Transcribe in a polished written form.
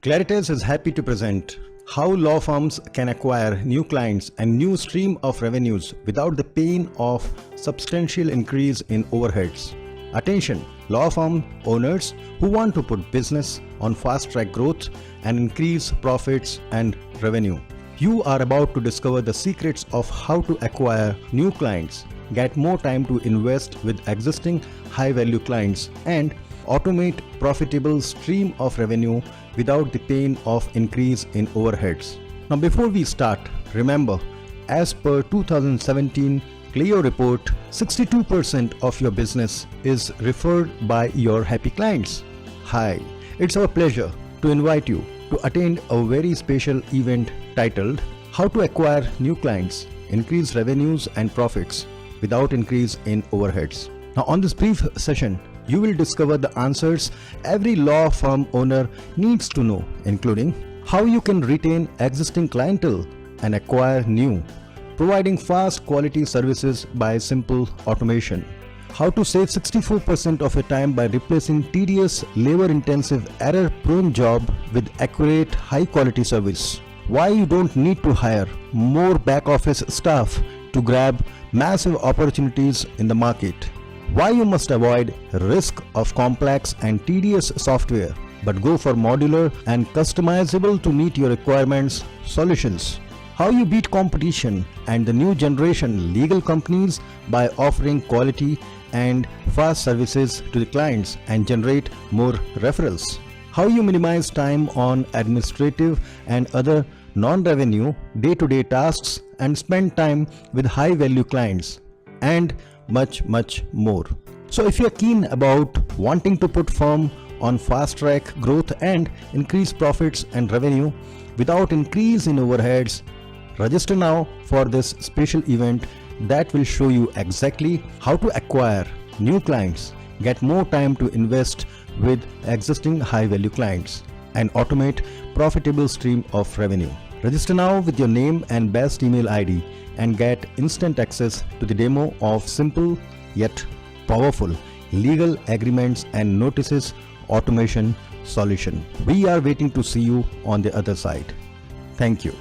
Claritas is happy to present how law firms can acquire new clients and new stream of revenues without the pain of substantial increase in overheads. Attention, law firm owners who want to put business on fast-track growth and increase profits and revenue. You are about to discover the secrets of how to acquire new clients, get more time to invest with existing high-value clients, and automate profitable stream of revenue without the pain of increase in overheads. Now before we start, remember, as per 2017 Clio report, 62% of your business is referred by your happy clients. Hi, it's our pleasure to invite you to attend a very special event titled How to Acquire New Clients, Increase Revenues and Profits Without Increase in Overheads. Now on this brief session, you will discover the answers every law firm owner needs to know, including how you can retain existing clientele and acquire new, providing fast quality services by simple automation, how to save 64% of your time by replacing tedious, labor-intensive, error-prone job with accurate, high-quality service, why you don't need to hire more back-office staff to grab massive opportunities in the market, why you must avoid risk of complex and tedious software but go for modular and customizable to meet your requirements solutions, how you beat competition and the new generation legal companies by offering quality and fast services to the clients and generate more referrals, how you minimize time on administrative and other non-revenue day-to-day tasks and spend time with high-value clients, and much more. So if you're keen about wanting to put firm on fast track growth and increase profits and revenue without increase in overheads, register now for this special event that will show you exactly how to acquire new clients, get more time to invest with existing high value clients, and automate profitable stream of revenue. Register now with your name and best email ID and get instant access to the demo of simple yet powerful legal agreements and notices automation solution. We are waiting to see you on the other side. Thank you.